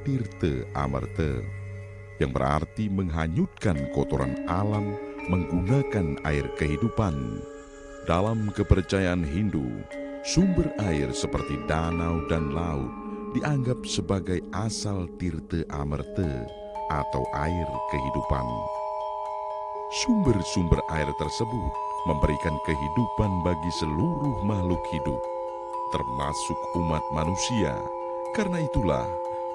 Tirte Amerte, yang berarti menghanyutkan kotoran alam menggunakan air kehidupan. Dalam kepercayaan Hindu, sumber air seperti danau dan laut dianggap sebagai asal Tirte Amerte atau air kehidupan. Sumber-sumber air tersebut memberikan kehidupan bagi seluruh makhluk hidup, termasuk umat manusia. Karena itulah,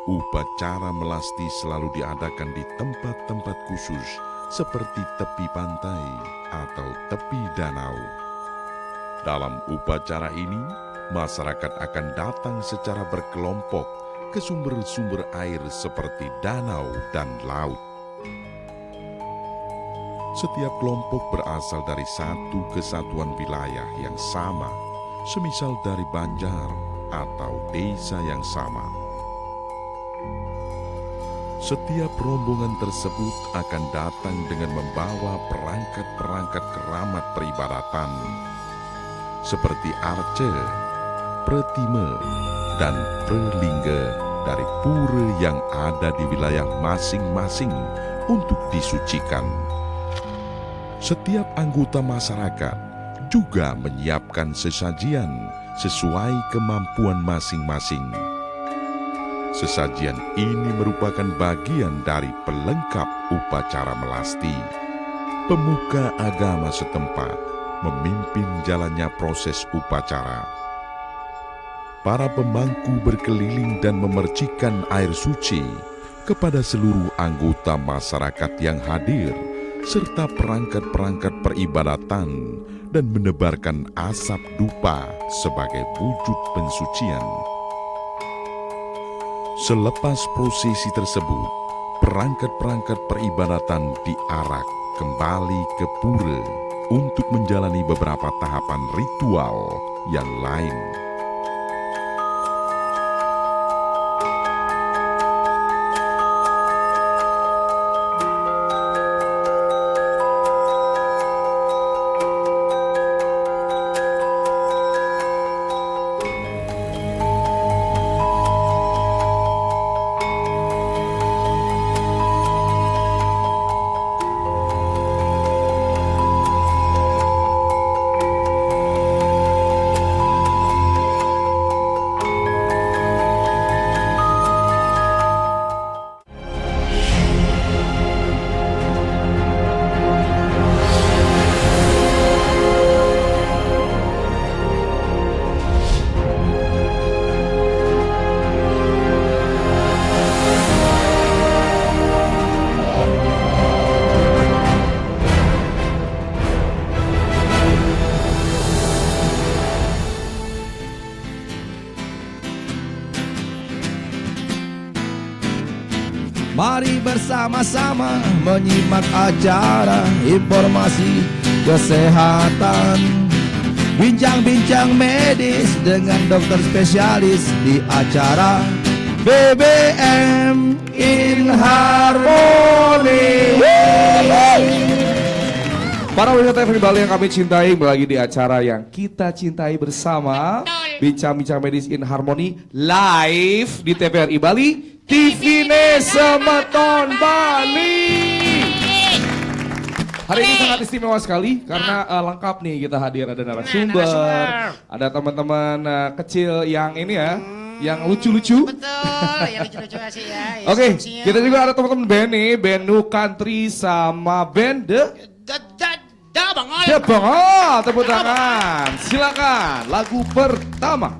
upacara melasti selalu diadakan di tempat-tempat khusus seperti tepi pantai atau tepi danau. Dalam upacara ini, masyarakat akan datang secara berkelompok ke sumber-sumber air seperti danau dan laut. Setiap kelompok berasal dari satu kesatuan wilayah yang sama, semisal dari banjar atau desa yang sama. Setiap rombongan tersebut akan datang dengan membawa perangkat-perangkat keramat peribadatan seperti arce, pretime, dan prelingga dari pura yang ada di wilayah masing-masing untuk disucikan. Setiap anggota masyarakat juga menyiapkan sesajian sesuai kemampuan masing-masing. Sesajian ini merupakan bagian dari pelengkap upacara melasti. Pemuka agama setempat memimpin jalannya proses upacara. Para pemangku berkeliling dan memercikan air suci kepada seluruh anggota masyarakat yang hadir, serta perangkat-perangkat peribadatan, dan menebarkan asap dupa sebagai wujud pensucian. Selepas prosesi tersebut, perangkat-perangkat peribadatan diarak kembali ke pura untuk menjalani beberapa tahapan ritual yang lain. Mari bersama-sama menyimak acara informasi kesehatan, bincang-bincang medis dengan dokter spesialis di acara BBM in Harmony. Para pemirsa TV Bali yang kami cintai, lagi di acara yang kita cintai bersama, bincang-bincang medis in Harmony live di TVRI Bali, TV Semeton Bali. Hari ini sangat istimewa sekali karena lengkap nih, kita hadir, ada narasumber, ada teman-teman kecil yang ini ya, yang lucu-lucu. Betul, yang lucu-lucu sih ya. Oke, kita juga ada teman-teman band nih, band Nu Country sama band The Bangol. Tepuk tangan, silakan lagu pertama.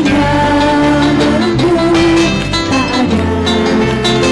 Hanya berhenti, tak ada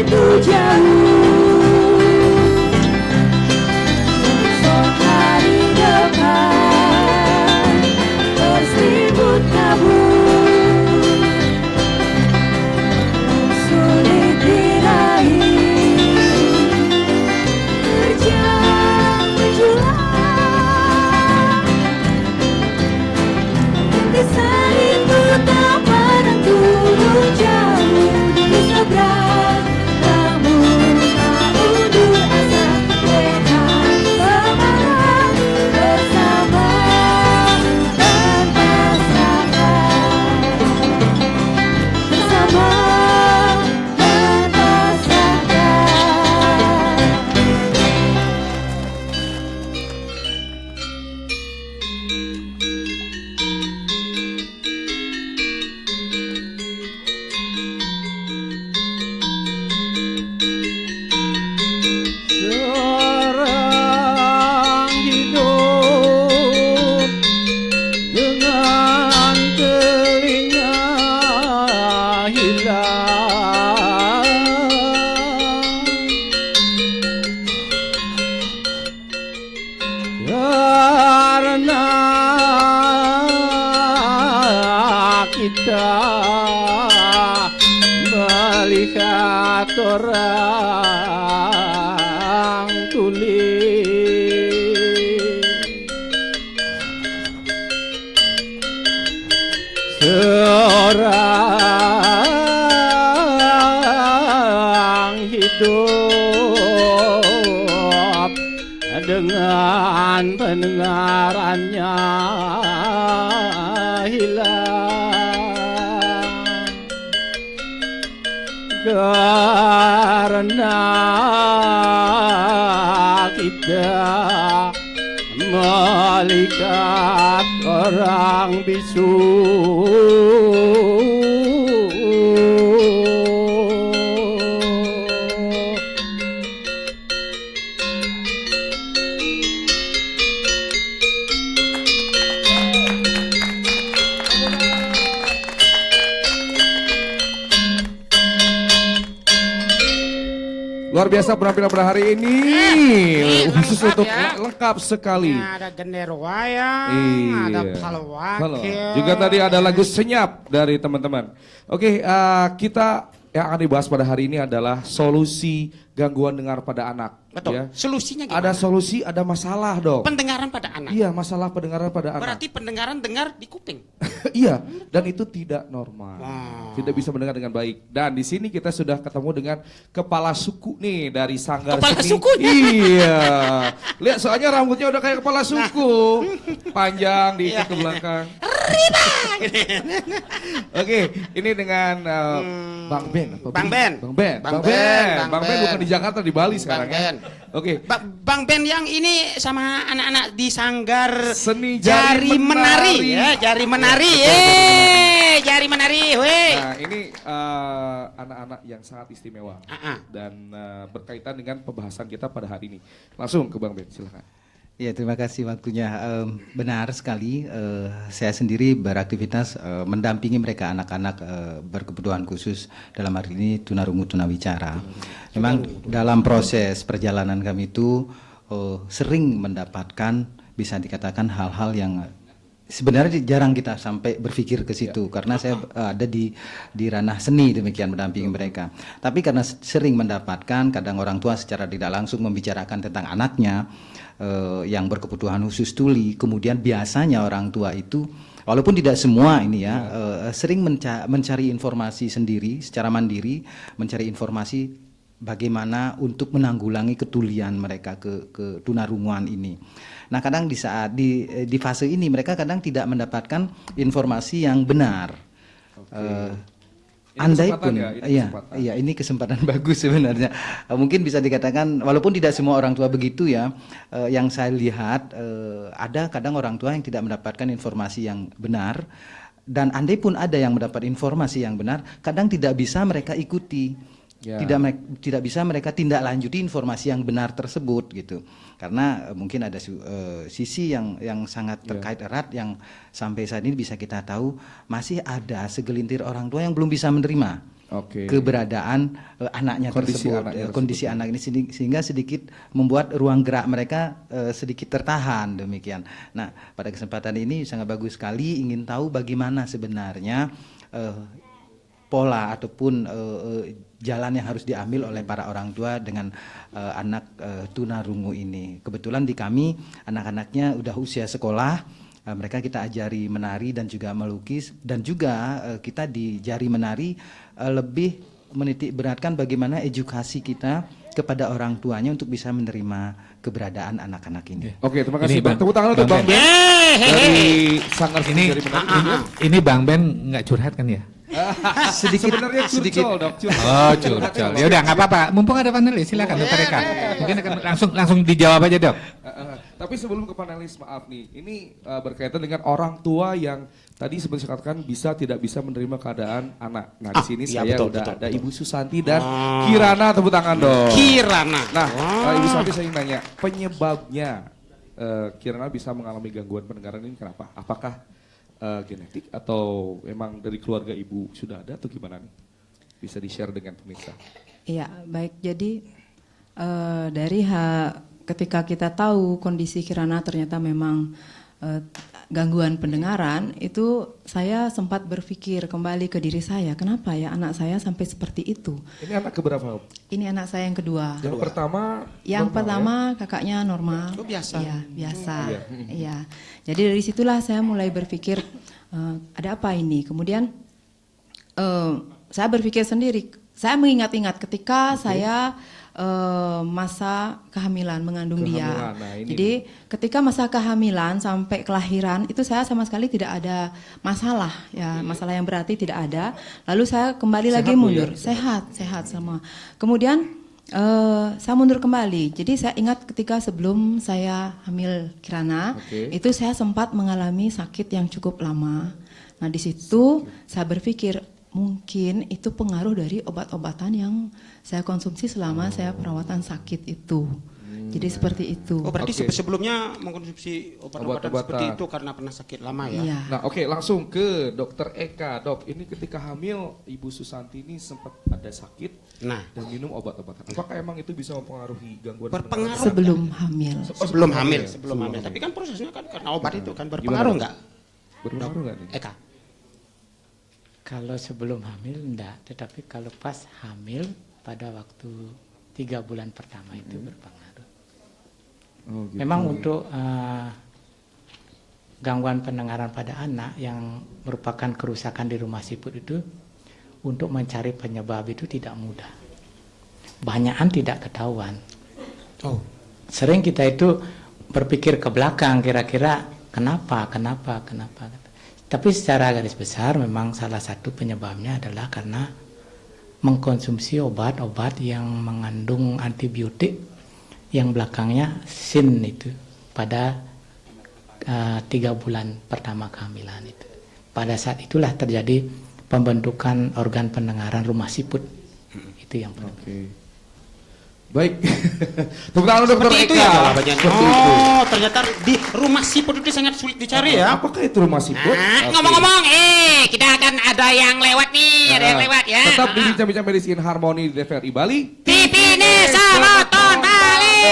begitu jauh, esok hari depan berselimut kabut, sulit diraih, terjang menjulang, rintisan itu tak pernah turun jauh di seberang, namun tak undur asa, dengan semangat bersama dan pasangan, bersama dan pasangan. Seorang hidup dengan telinga hilang, karena kita melihat orang tuli. Seorang hidup dengan pendengarannya hilang, karena kita melihat orang bisu. Luar biasa penampilan pada hari ini. Khusus lengkap untuk ya. lengkap sekali. Nah, ada gender wayang, ada Iya. palawakil. Halo. Juga tadi ada lagu Senyap dari teman-teman. Oke, kita yang akan dibahas pada hari ini adalah solusi gangguan dengar pada anak. Betul. Ya. Solusinya gimana? Ada solusi, ada masalah dong. Pendengaran pada anak. Iya, masalah pendengaran pada anak. Berarti pendengaran dengar di kuping. Iya, dan itu tidak normal. Wah. Tidak bisa mendengar dengan baik. Dan di sini kita sudah ketemu dengan kepala suku nih dari Sanggar Kepala Seni. sukunya? Iya. Lihat soalnya rambutnya udah kayak kepala suku. Panjang diikat ke belakang. Oke, ini dengan Bang Ben. apa Bang Bu? Ben. Bang Ben. Bang Bang Ben, Ben. Bang Bang Ben Ben. bukan di Jakarta, di Bali sekarang Bang Ben. ya. Oke. Bang Ben yang ini sama anak-anak di Sanggar Seni Jari Menari ya, Jari Menari. Jari Menari, weh. Nah, ini anak-anak yang sangat istimewa dan berkaitan dengan pembahasan kita pada hari ini. Langsung ke Bang Ben, silakan. Ya, terima kasih waktunya. Benar sekali, saya sendiri beraktivitas mendampingi mereka anak-anak berkebutuhan khusus, dalam hari ini tunarungu tunawicara. Memang dalam proses perjalanan kami itu sering mendapatkan, bisa dikatakan hal-hal yang sebenarnya jarang kita sampai berpikir ke situ, karena saya ada di ranah seni, demikian mendampingi mereka. Tapi karena sering mendapatkan, kadang orang tua secara tidak langsung membicarakan tentang anaknya yang berkebutuhan khusus tuli, kemudian biasanya orang tua itu, walaupun tidak semua ini ya, sering mencari informasi sendiri, secara mandiri, mencari informasi bagaimana untuk menanggulangi ketulian mereka ke tunarunguan ini. Nah, kadang di saat di fase ini mereka kadang tidak mendapatkan informasi yang benar. Andai pun, ini kesempatan bagus sebenarnya. Mungkin bisa dikatakan, walaupun tidak semua orang tua begitu ya, yang saya lihat ada kadang orang tua yang tidak mendapatkan informasi yang benar, dan andai pun ada yang mendapat informasi yang benar, kadang tidak bisa mereka ikuti. Ya. Tidak bisa mereka tindak lanjuti informasi yang benar tersebut gitu. Karena mungkin ada sisi yang sangat terkait erat yang sampai saat ini bisa kita tahu masih ada segelintir orang tua yang belum bisa menerima keberadaan anaknya kondisi anak ini sehingga sedikit membuat ruang gerak mereka sedikit tertahan demikian. Nah, pada kesempatan ini sangat bagus sekali ingin tahu bagaimana sebenarnya pola ataupun jalan yang harus diambil oleh para orang tua dengan anak tunarungu ini. Kebetulan di kami anak-anaknya udah usia sekolah, mereka kita ajari menari dan juga melukis, dan juga kita di Jari Menari lebih menitik beratkan bagaimana edukasi kita kepada orang tuanya untuk bisa menerima keberadaan anak-anak ini. Oke, terima kasih. Bang. Tepuk tangan untuk Bang Ben dari Sanggar Ini Jari Menari. ini Bang Ben nggak curhat kan ya? Sebenarnya curcol, Dok. Oh, curcol. Ya udah nggak apa-apa. Mumpung ada panelis, silakan Dokter Eka. Mungkin akan langsung dijawab aja, Dok. Tapi sebelum ke panelis, maaf nih, ini berkaitan dengan orang tua yang tadi seperti saya katakan tidak bisa menerima keadaan anak. Nah, di sini saya udah ada Ibu Susanti dan Kirana, tepuk tangan dong. Kirana. Nah, Ibu Susanti saya ingin nanya, penyebabnya Kirana bisa mengalami gangguan pendengaran ini kenapa? Apakah genetik atau memang dari keluarga ibu sudah ada atau gimana nih? Bisa di-share dengan pemirsa. Iya, baik. Jadi dari ketika kita tahu kondisi Kirana ternyata memang gangguan pendengaran, itu saya sempat berpikir kembali ke diri saya, kenapa ya anak saya sampai seperti itu? Ini anak keberapa? Ini anak saya yang kedua. Yang pertama? Yang normal, pertama kakaknya normal. Oh, biasa. Iya, biasa. Iya. Jadi dari situlah saya mulai berpikir ada apa ini? Kemudian saya berpikir sendiri. Saya mengingat-ingat ketika saya masa kehamilan mengandung dia. Nah, jadi ketika masa kehamilan sampai kelahiran itu saya sama sekali tidak ada masalah ya, masalah yang berarti tidak ada. Lalu saya kembali lagi mundur, sehat sama. Kemudian saya mundur kembali. Jadi saya ingat ketika sebelum saya hamil Kirana, itu saya sempat mengalami sakit yang cukup lama. Nah, di situ saya berpikir mungkin itu pengaruh dari obat-obatan yang saya konsumsi selama saya perawatan sakit itu. Jadi seperti itu. Oh, berarti sebelumnya mengkonsumsi obat-obatan seperti itu karena pernah sakit lama ya? Iya. Nah, oke, langsung ke Dokter Eka. Dok, ini ketika hamil Ibu Susanti ini sempat ada sakit dan minum obat-obatan. Apakah emang itu bisa mempengaruhi gangguan pendengaran? Sebelum hamil. Sebelum hamil. Tapi kan prosesnya kan karena obat itu kan berpengaruh nggak? Berpengaruh nggak nih? Eka. Kalau sebelum hamil enggak, tetapi kalau pas hamil pada waktu 3 bulan pertama itu berpengaruh. Oh, gitu. Memang untuk gangguan pendengaran pada anak yang merupakan kerusakan di rumah siput itu, untuk mencari penyebab itu tidak mudah. Banyakan tidak ketahuan. Oh. Sering kita itu berpikir ke belakang kira-kira kenapa. Tapi secara garis besar memang salah satu penyebabnya adalah karena mengkonsumsi obat-obat yang mengandung antibiotik yang belakangnya sin itu pada 3 bulan pertama kehamilan itu. Pada saat itulah terjadi pembentukan organ pendengaran rumah siput. Itu yang penting. Baik. Tepuk tangan untuk Dokter Eka. Ya, jawabannya. Ternyata di rumah siput itu sangat sulit dicari ya. Apakah itu rumah siput? Ngomong-ngomong, kita akan ada yang lewat nih, ada yang lewat ya. Tetap di Bincang-Bincang Medis in Harmony di TVRI Bali. TV Nesa Moton Bali.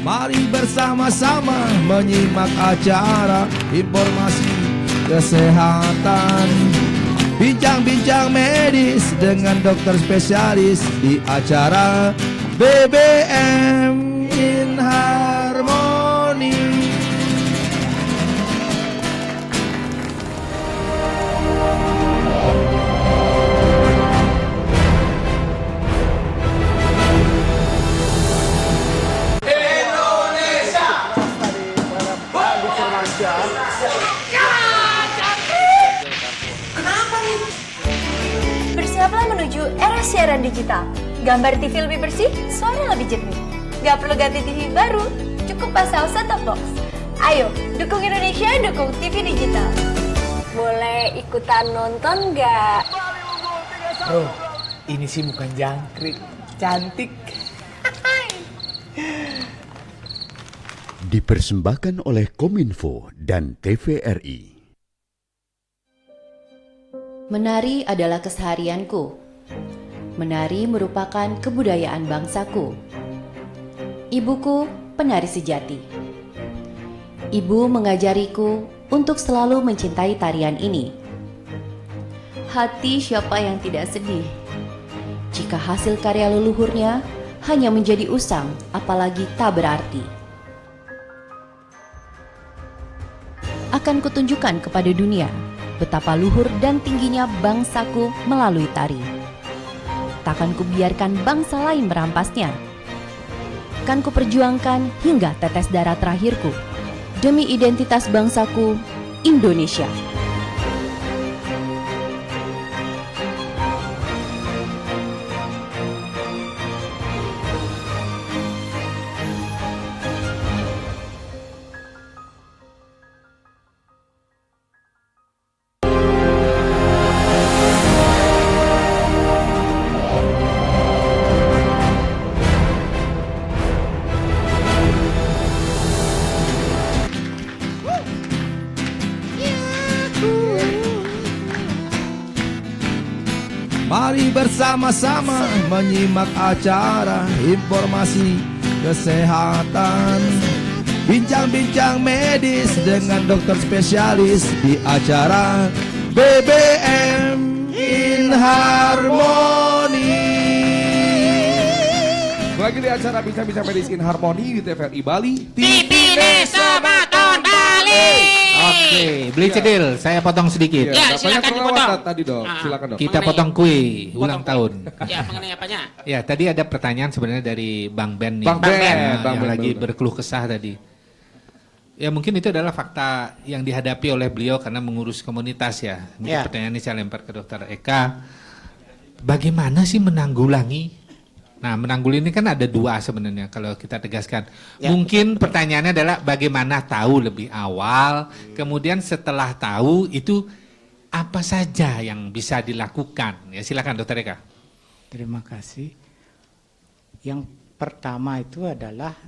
Mari bersama-sama menyimak acara informasi kesehatan, bincang-bincang medis dengan dokter spesialis di acara BBM in Harmony. Bersiaplah menuju era siaran digital. Gambar TV lebih bersih, suara lebih jernih. Gak perlu ganti TV baru, cukup pasang set-top box. Ayo, dukung Indonesia, dukung TV digital. Boleh ikutan nonton nggak? Bro, ini sih bukan jangkrik, cantik. Dipersembahkan oleh Kominfo dan TVRI. Menari adalah keseharianku. Menari merupakan kebudayaan bangsaku. Ibuku penari sejati. Ibu mengajariku untuk selalu mencintai tarian ini. Hati siapa yang tidak sedih jika hasil karya leluhurnya hanya menjadi usang, apalagi tak berarti. Akan kutunjukkan kepada dunia betapa luhur dan tingginya bangsaku melalui tari. Takkan kubiarkan bangsa lain merampasnya. Kan kuperjuangkan hingga tetes darah terakhirku demi identitas bangsaku, Indonesia. Mari bersama-sama menyimak acara informasi kesehatan, bincang-bincang medis dengan dokter spesialis di acara BBM in Harmony. Lagi di acara bincang-bincang medis in Harmony di TVRI Bali. TV Desa Baton Bali. Oke, beli cedil, saya potong sedikit. Ya, silakan dipotong. Tadi dok, silakan dok. Kita potong kue ulang tahun. Ya, mengenai apanya? Ya, tadi ada pertanyaan sebenarnya dari Bang Ben nih. Bang Ben, Yang Bang Ben lagi dulu. berkeluh kesah tadi. Ya mungkin itu adalah fakta yang dihadapi oleh beliau karena mengurus komunitas ya. Mungkin Ya. pertanyaan ini saya lempar ke Dokter Eka. Bagaimana sih menanggulangi? Nah, menanggulangi ini kan ada dua sebenarnya kalau kita tegaskan. Ya. Mungkin pertanyaannya adalah bagaimana tahu lebih awal, kemudian setelah tahu itu apa saja yang bisa dilakukan? Ya silakan Dokter Eka. Terima kasih. Yang pertama itu adalah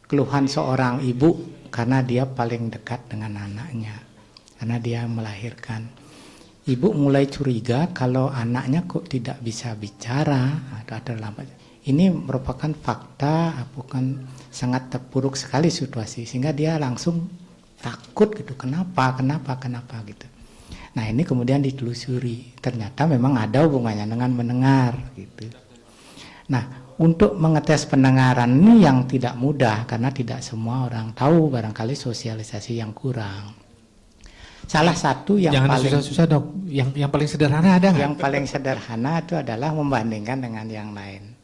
keluhan seorang ibu karena dia paling dekat dengan anaknya, karena dia melahirkan. Ibu mulai curiga kalau anaknya kok tidak bisa bicara atau ada lambat. Ini merupakan fakta, bukan sangat terpuruk sekali situasi sehingga dia langsung takut gitu. Kenapa gitu. Nah ini kemudian ditelusuri, ternyata memang ada hubungannya dengan mendengar gitu. Nah untuk mengetes pendengaran ini yang tidak mudah karena tidak semua orang tahu, barangkali sosialisasi yang kurang. Salah satu yang Jangan paling susah-susah dok, yang paling sederhana ada nggak? yang paling sederhana itu adalah membandingkan dengan yang lain.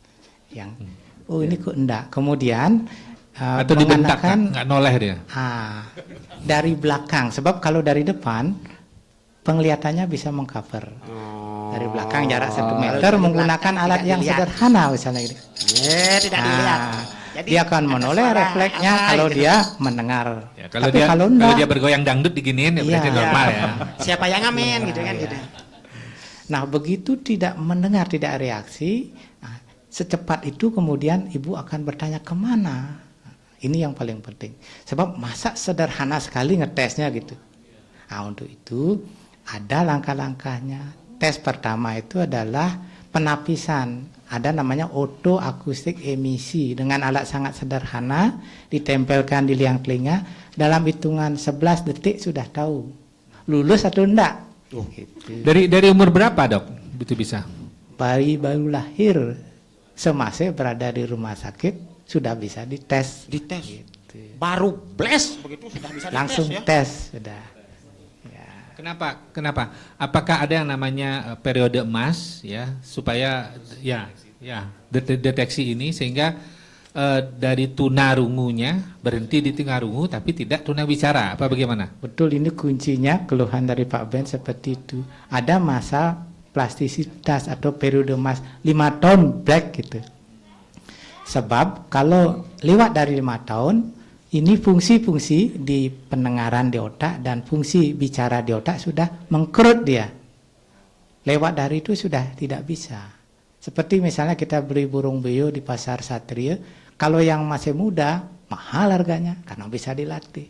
Yang oh ini kok enggak. Kemudian Atau dibentak mengenakan nggak noleh dia? dari belakang, sebab kalau dari depan penglihatannya bisa mengcover. Dari belakang jarak 1 meter menggunakan alat yang sederhana misalnya gitu. Tidak dilihat. Jadi, Dia akan menoleh suara refleksnya apa kalau gitu. dia mendengar. Ya, kalau Tapi dia kalau kalau enggak, dia bergoyang dangdut diginiin ya berarti Iya. normal ya. Siapa yang ngamen gitu kan gitu. nah begitu tidak mendengar, tidak reaksi, nah, secepat itu kemudian ibu akan bertanya kemana. Ini yang paling penting. Sebab masa sederhana sekali ngetesnya gitu. Nah untuk itu ada langkah-langkahnya. Tes pertama itu adalah penapisan. Ada namanya auto akustik emisi dengan alat sangat sederhana ditempelkan di liang telinga, dalam hitungan 11 detik sudah tahu lulus atau enggak. Gitu. Dari umur berapa dok itu bisa? Bayi baru lahir semasa berada di rumah sakit sudah bisa dites. Dites. Gitu. Baru bless begitu sudah bisa Langsung dites ya. tes sudah. Kenapa? Apakah ada yang namanya periode emas ya supaya deteksi ini sehingga dari tunarungunya berhenti di tunarungu tapi tidak tunawicara apa bagaimana? Betul, ini kuncinya keluhan dari Pak Ben seperti itu. Ada masa plastisitas atau periode emas 5 tahun black gitu. Sebab kalau lewat dari 5 tahun ini fungsi-fungsi di pendengaran di otak dan fungsi bicara di otak sudah mengkerut dia. Lewat dari itu sudah tidak bisa. Seperti misalnya kita beli burung beo di pasar Satria, kalau yang masih muda mahal harganya karena bisa dilatih.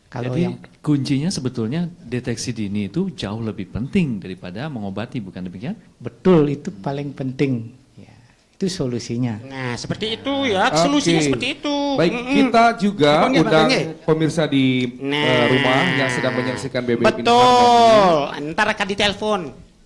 Kalau Jadi yang kuncinya sebetulnya deteksi dini itu jauh lebih penting daripada mengobati, bukan demikian? betul itu paling penting. Ya, itu solusinya. Nah, seperti itu ya, solusinya Oke. seperti itu. Baik, Mm-mm. kita juga Telepon ya, Pak undang Benge? pemirsa di Nah. rumah yang sedang menyaksikan BBM ini. Betul, ntar akan ditelepon.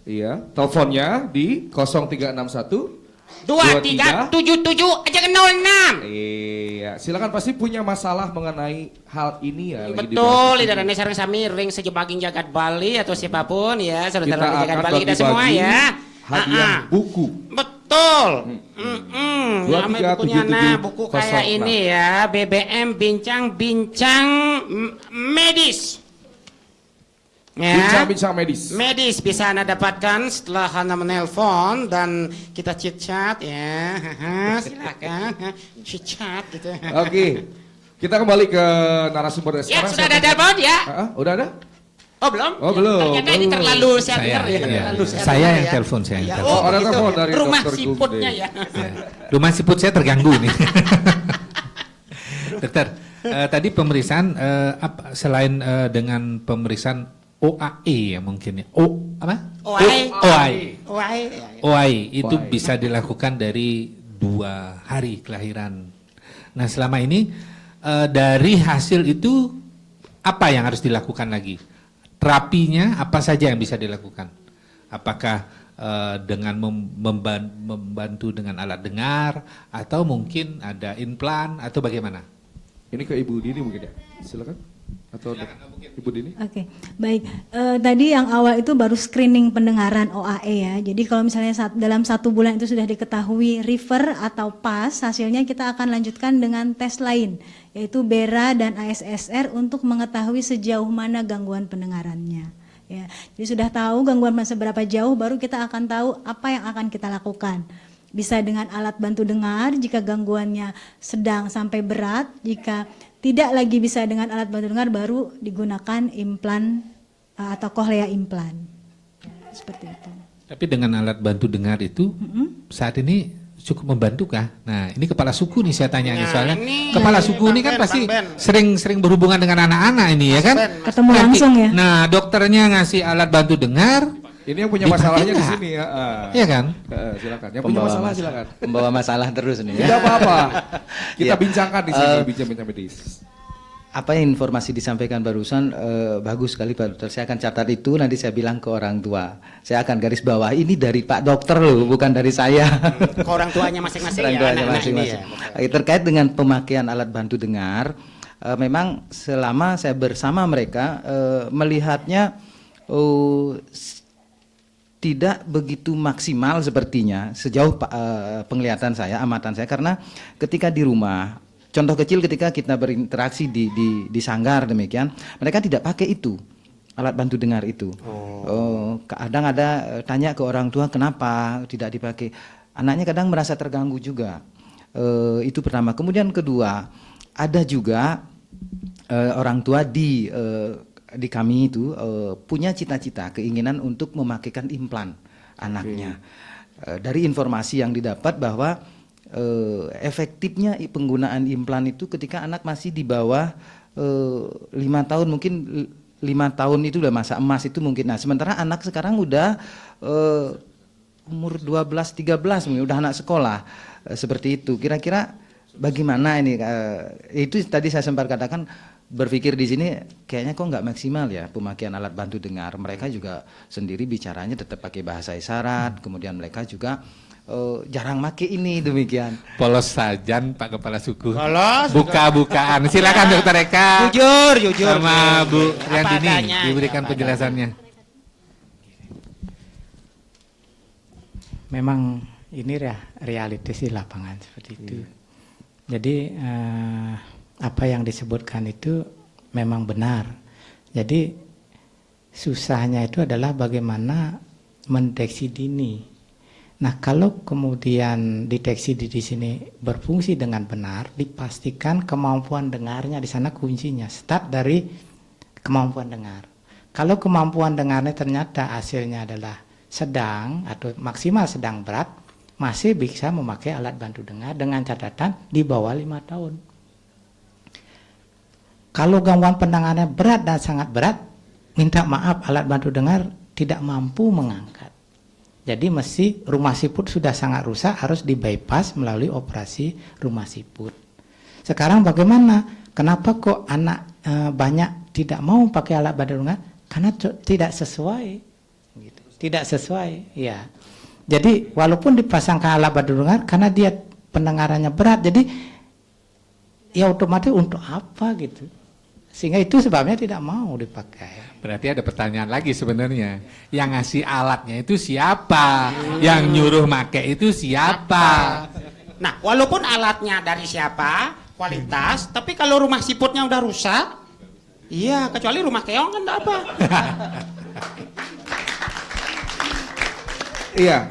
Iya, teleponnya di 0361 2377 aja ke 06. Iya, silakan, pasti punya masalah mengenai hal ini ya. lagi Betul, dibahas di lidah sini. dan sarang sami ring sejebaging jagat Bali atau siapapun ya, Kita saudara-saudara jagat akan Bali kita semua bagi-bagi ya. hadiah buku. Betul. Namanya bukunya 2377 nah, buku kayak 06. ini ya, BBM bincang-bincang medis. Ya. Bincang-bincang medis. Medis bisa Anda dapatkan setelah Anda menelpon dan kita chit-chat ya. Silakan chit-chat gitu. Oke, kita kembali ke narasumber Ya, sekarang. sudah ada telepon ya? Udah ada? Oh, belum? Oh, belum. Ternyata ini terlalu saya dengar ya. iya. Terlalu Saya yang dengar telepon, saya yang Ya, telepon. Oh, ada begitu. telepon dari Rumah Dr. siputnya Gumde. ya. Rumah siput saya terganggu nih. Dokter, tadi pemeriksaan selain dengan pemeriksaan OAE ya mungkin ya. OAE. OAE itu bisa dilakukan dari 2 hari kelahiran. Nah, selama ini dari hasil itu apa yang harus dilakukan lagi? Terapinya apa saja yang bisa dilakukan? Apakah dengan membantu dengan alat dengar atau mungkin ada implan atau bagaimana? Ini ke Ibu Dini mungkin ya, silakan. Atau Ibu Dini? Oke, baik. Tadi yang awal itu baru screening pendengaran OAE ya. Jadi kalau misalnya dalam 1 bulan itu sudah diketahui refer atau pas, hasilnya kita akan lanjutkan dengan tes lain, yaitu BERA dan ASSR untuk mengetahui sejauh mana gangguan pendengarannya. Ya, jadi sudah tahu gangguan seberapa jauh, baru kita akan tahu apa yang akan kita lakukan. Bisa dengan alat bantu dengar jika gangguannya sedang sampai berat, jika tidak lagi bisa dengan alat bantu dengar baru digunakan implan atau cochlea implan. Seperti itu. Tapi dengan alat bantu dengar itu saat ini cukup membantu kah? Nah, ini kepala suku nih saya tanya nih, soalnya kepala suku ini kan pasti sering berhubungan dengan anak-anak ini ya kan? Ketemu langsung ya. Nah, dokternya ngasih alat bantu dengar. Ini yang punya masalahnya di sini ya. Iya kan? Silakan. Yang punya masalah silakan. Membawa masalah terus nih. Tidak apa-apa. Kita Ya. bincangkan di sini, bincang-bincang medis. Apa yang informasi disampaikan barusan bagus sekali Pak Dokter. Saya akan catat itu, nanti saya bilang ke orang tua. Saya akan garis bawah, ini dari Pak Dokter loh, bukan dari saya. Ke orang tuanya masing-masing Orang ya. tuanya anak-anak ini masing-masing. ya. Terkait dengan pemakaian alat bantu dengar, memang selama saya bersama mereka melihatnya tidak begitu maksimal sepertinya sejauh penglihatan saya, amatan saya, karena ketika di rumah, contoh kecil ketika kita berinteraksi di sanggar demikian, mereka tidak pakai itu, alat bantu dengar itu. Kadang ada tanya ke orang tua kenapa tidak dipakai, anaknya kadang merasa terganggu juga. Itu pertama. Kemudian kedua, ada juga orang tua di kami itu punya cita-cita, keinginan untuk memakaikan implan anaknya. Dari informasi yang didapat bahwa efektifnya penggunaan implan itu ketika anak masih di bawah 5 tahun, mungkin 5 tahun itu udah masa emas itu mungkin. Nah, sementara anak sekarang udah umur 12-13 mungkin udah anak sekolah seperti itu. Kira-kira bagaimana ini? Itu tadi saya sempat katakan, berpikir di sini kayaknya kok nggak maksimal ya pemakaian alat bantu dengar. Mereka juga sendiri bicaranya tetap pakai bahasa isyarat, kemudian mereka juga jarang make ini demikian. Polos sajan Pak Kepala Suku. Polos. Buka-bukaan. Silakan Dokter Eka. Jujur. Sama Bu Riandini adanya, diberikan penjelasannya. Memang ini realitas di lapangan seperti itu. Jadi apa yang disebutkan itu memang benar. Jadi susahnya itu adalah bagaimana mendeteksi dini. Nah, kalau kemudian deteksi di sini berfungsi dengan benar, dipastikan kemampuan dengarnya di sana kuncinya. Start dari kemampuan dengar. Kalau kemampuan dengarnya ternyata hasilnya adalah sedang atau maksimal sedang berat, masih bisa memakai alat bantu dengar dengan catatan di bawah 5 tahun. Kalau gangguan pendengarannya berat dan sangat berat, minta maaf alat bantu dengar tidak mampu mengangkat. Jadi mesti rumah siput sudah sangat rusak, harus di bypass melalui operasi rumah siput. Sekarang bagaimana? Kenapa kok anak banyak tidak mau pakai alat bantu dengar? Karena tidak sesuai. Gitu. Tidak sesuai, ya. Jadi walaupun dipasangkan alat bantu dengar, karena dia pendengarannya berat, jadi ya otomatis untuk apa gitu. Sehingga itu sebabnya tidak mau dipakai. Berarti ada pertanyaan lagi sebenarnya. Yang ngasih alatnya itu siapa? Yang nyuruh make itu siapa? Nah, walaupun alatnya dari siapa, kualitas, tapi kalau rumah siputnya udah rusak, iya, kecuali rumah keong kan enggak apa. Iya,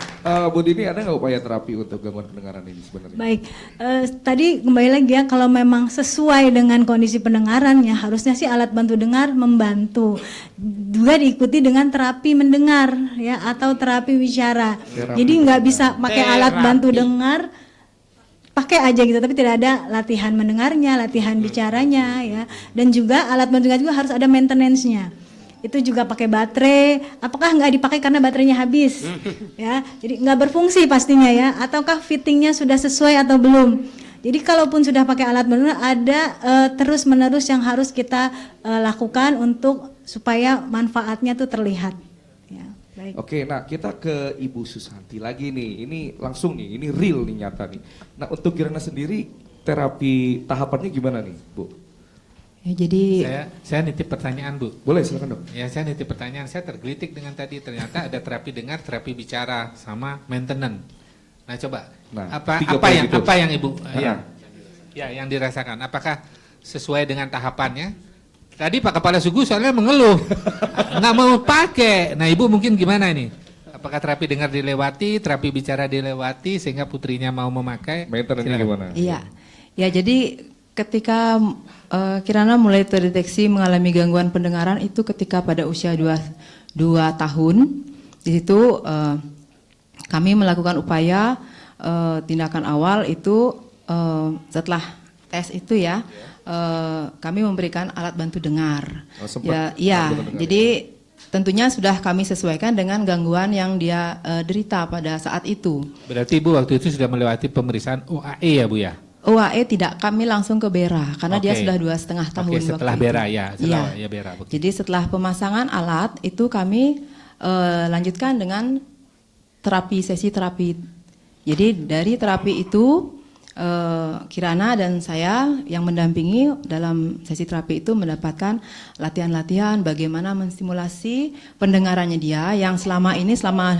Bu Dini ada nggak upaya terapi untuk gangguan pendengaran ini sebenarnya? Baik, tadi kembali lagi ya, kalau memang sesuai dengan kondisi pendengarannya, harusnya sih alat bantu dengar membantu. Juga diikuti dengan terapi mendengar ya, atau terapi bicara. Jadi nggak bisa pakai alat bantu dengar, pakai aja gitu, tapi tidak ada latihan mendengarnya, latihan bicaranya ya. Dan juga alat bantu dengar juga harus ada maintenance-nya. Itu juga pakai baterai, apakah nggak dipakai karena baterainya habis ya, jadi nggak berfungsi pastinya ya, ataukah fittingnya sudah sesuai atau belum. Jadi kalaupun sudah pakai alat bantu ada terus menerus yang harus kita lakukan untuk supaya manfaatnya tuh terlihat ya. Baik. Oke, nah kita ke Ibu Susanti lagi nih, ini langsung nih, ini real nih, nyata nih. Nah untuk Kirana sendiri terapi tahapannya gimana nih Bu? Ya, jadi Saya nitip pertanyaan Bu. Boleh, silakan Dok. Ya, saya nitip pertanyaan. Saya tergelitik dengan tadi ternyata ada terapi dengar, terapi bicara, sama maintenance. Nah, coba apa yang Ibu yang dirasakan? Apakah sesuai dengan tahapannya? Tadi Pak Kepala Suku soalnya mengeluh, nggak mau pakai. Nah, Ibu mungkin gimana ini? Apakah terapi dengar dilewati, terapi bicara dilewati sehingga putrinya mau memakai? Maintenance gimana? Iya, ya jadi ketika Kirana mulai terdeteksi mengalami gangguan pendengaran itu ketika pada usia 2 tahun. Di situ kami melakukan upaya tindakan awal itu setelah tes itu ya, kami memberikan alat bantu dengar. Jadi tentunya sudah kami sesuaikan dengan gangguan yang dia derita pada saat itu. Berarti Ibu waktu itu sudah melewati pemeriksaan OAE ya Bu ya? OAE tidak, kami langsung ke BERA karena dia sudah 2,5 tahun. Setelah waktu BERA itu. ya, setelah BERA. Jadi setelah pemasangan alat itu kami lanjutkan dengan sesi terapi. Jadi dari terapi itu Kirana dan saya yang mendampingi dalam sesi terapi itu mendapatkan latihan-latihan bagaimana menstimulasi pendengarannya dia yang selama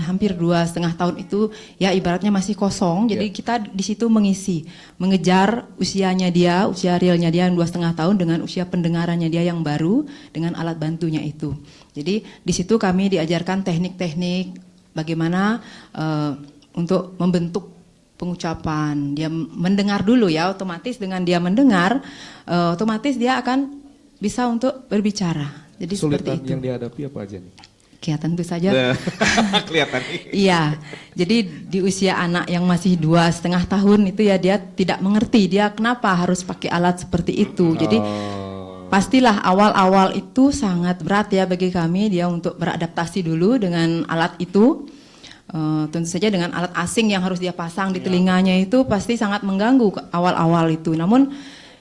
hampir 2,5 tahun itu ya ibaratnya masih kosong. Jadi kita di situ mengejar usianya dia, usia realnya dia yang 2,5 tahun dengan usia pendengarannya dia yang baru dengan alat bantunya itu. Jadi di situ kami diajarkan teknik-teknik bagaimana untuk membentuk pengucapan. Dia mendengar dulu ya, otomatis dengan dia mendengar, otomatis dia akan bisa untuk berbicara. Jadi Kesulitan seperti itu. yang dihadapi apa aja nih? Ya tentu saja. Kelihatan. Iya, jadi di usia anak yang masih 2,5 tahun itu ya dia tidak mengerti dia kenapa harus pakai alat seperti itu. Jadi pastilah awal-awal itu sangat berat ya bagi kami dia untuk beradaptasi dulu dengan alat itu. Tentu saja dengan alat asing yang harus dia pasang di telinganya itu pasti sangat mengganggu awal-awal itu. Namun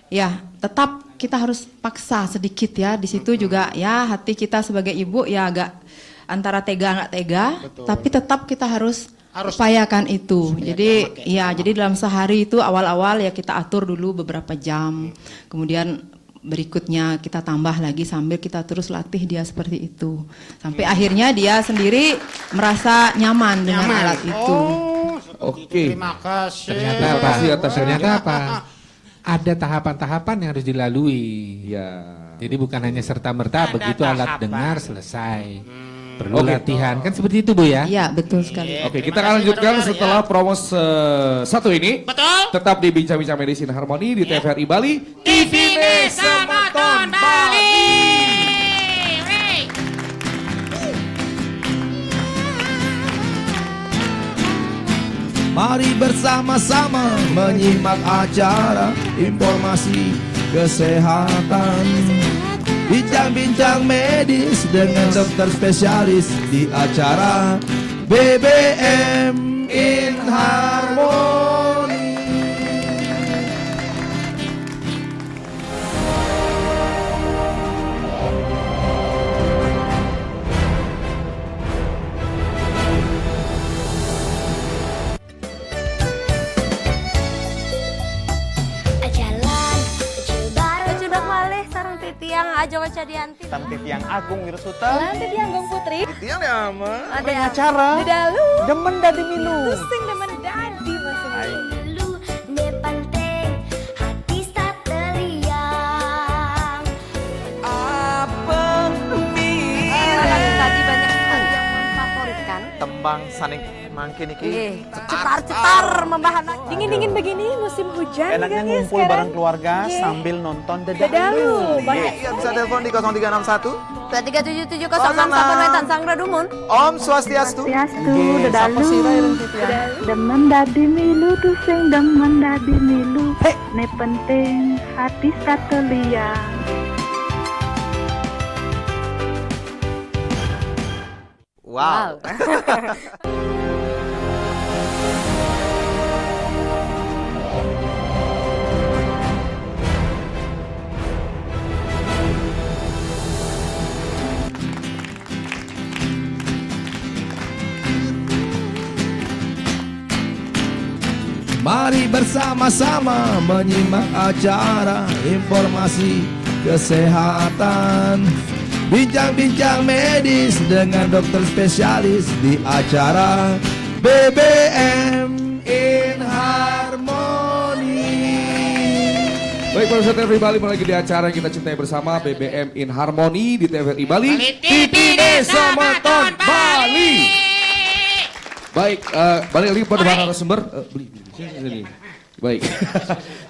ya tetap kita harus paksa sedikit ya. Di situ juga ya hati kita sebagai ibu ya agak antara tega nggak tega, tapi tetap kita harus upayakan itu. Jadi ya jadi dalam sehari itu awal-awal ya kita atur dulu beberapa jam. Kemudian berikutnya kita tambah lagi sambil kita terus latih dia seperti itu sampai akhirnya dia sendiri merasa nyaman dengan alat itu. Oke. Terima kasih. Ternyata apa? Ada tahapan-tahapan yang harus dilalui. Ya. Jadi bukan hanya serta-merta begitu alat dengar selesai. perlu latihan. Kan seperti itu Bu ya? Iya, betul sekali. Oke, kita akan lanjutkan setelah promo satu ini. Betul. Tetap di Bincang-Bincang Medis in Harmony di TVRI Bali. TVNE Samaton Bali. Mari bersama-sama menyimak acara informasi kesehatan. Bincang-bincang medis dengan dokter spesialis di acara BBM in Harmony. Titiang Ajo Cadianti. Tan Titiang Agung Wirsuta. Lan Titiang Gong Putri. Titiang Dama. Ada acara. Dalu. Demen dadi milu. Pusing demen dadi masih. Dulu ne penting hati sateliang. Apa mi? Tadi banyak sekali yang memfavoritkan. Tembang saning mangkin iki. Cetar-cetar membahana. Dingin-dingin begini musim hujan. Enaknya ngumpul bareng keluarga sambil nonton Dedalu. Iya, bisa telepon di 0361 3777061 Sangra Dumun. Om Swastiastu. Dedalu. Demen dadi milu tuh sing demen dadi milu. Ne penting hati sateliang. Wow. Mari bersama-sama menyimak acara informasi kesehatan. Bincang-bincang medis dengan dokter spesialis di acara BBM in Harmony. Baik, pemirsa TVRI Bali, lagi di acara yang kita cintai bersama BBM in Harmony di TVRI Bali. TVNE Samaton Bali. Baik, balik lagi pada bahan narasumber. Sini. Baik,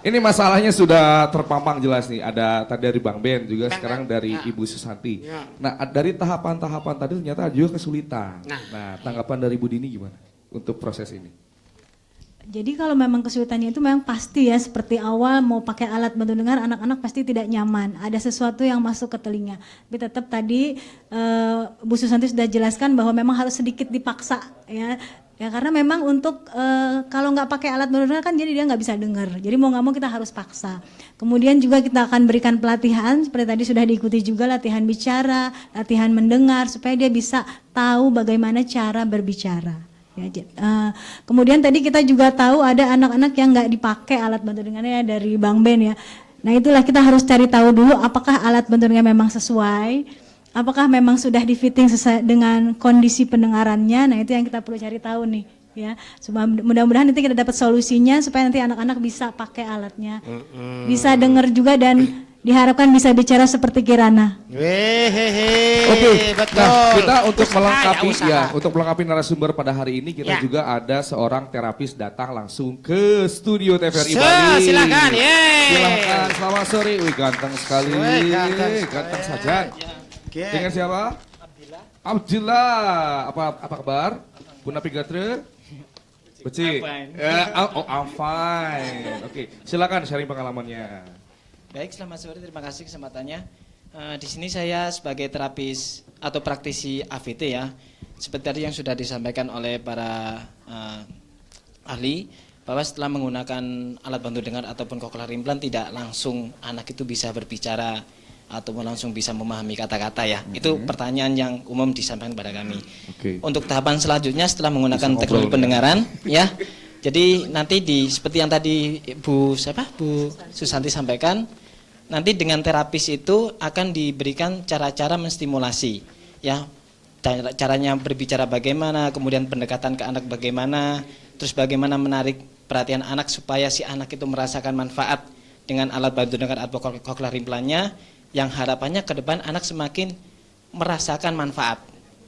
ini masalahnya sudah terpampang jelas nih. Ada tadi dari Bang Ben juga, sekarang dari Ibu Susanti. Nah, dari tahapan-tahapan tadi ternyata ada juga kesulitan. Nah, tanggapan dari Bu Dini gimana untuk proses ini? Jadi kalau memang kesulitannya itu memang pasti ya, seperti awal mau pakai alat bantu dengar, anak-anak pasti tidak nyaman. Ada sesuatu yang masuk ke telinga. Tapi tetap tadi Bu Susanti sudah jelaskan bahwa memang harus sedikit dipaksa ya. Ya karena memang untuk kalau nggak pakai alat bantu dengar kan jadi dia nggak bisa dengar. Jadi mau nggak mau kita harus paksa. Kemudian juga kita akan berikan pelatihan seperti tadi sudah diikuti juga, latihan bicara, latihan mendengar supaya dia bisa tahu bagaimana cara berbicara. Ya, kemudian tadi kita juga tahu ada anak-anak yang nggak dipakai alat bantu dengarnya dari Bang Ben ya. Nah itulah kita harus cari tahu dulu apakah alat bantu dengar memang sesuai. Apakah memang sudah di-fitting sesuai dengan kondisi pendengarannya? Nah itu yang kita perlu cari tahu nih, ya. Mudah-mudahan nanti kita dapat solusinya supaya nanti anak-anak bisa pakai alatnya, bisa dengar juga dan diharapkan bisa bicara seperti Kirana. Oke, nah kita untuk melengkapi untuk melengkapi narasumber pada hari ini kita juga ada seorang terapis datang langsung ke studio TVRI Bali. Silakan, Silakan, selamat sore. Wih, ganteng sekali, ganteng saja. Dengan siapa? Abdillah. Apa kabar? Puna Pigatre? Beci. I'm fine. Oke, silakan sharing pengalamannya. Baik, selamat sore. Terima kasih kesempatannya. Di sini saya sebagai terapis atau praktisi AVT ya. Seperti tadi yang sudah disampaikan oleh para ahli, bahwa setelah menggunakan alat bantu dengar ataupun cochlear implant tidak langsung anak itu bisa berbicara atau langsung bisa memahami kata-kata ya. Itu pertanyaan yang umum disampaikan pada kami. Untuk tahapan selanjutnya setelah menggunakan teknologi pendengaran ya. Jadi nanti seperti yang tadi Bu Susanti sampaikan, nanti dengan terapis itu akan diberikan cara-cara menstimulasi ya. Caranya berbicara bagaimana, kemudian pendekatan ke anak bagaimana, terus bagaimana menarik perhatian anak supaya si anak itu merasakan manfaat dengan alat bantu dengar atau cochlear implantnya, yang harapannya ke depan anak semakin merasakan manfaat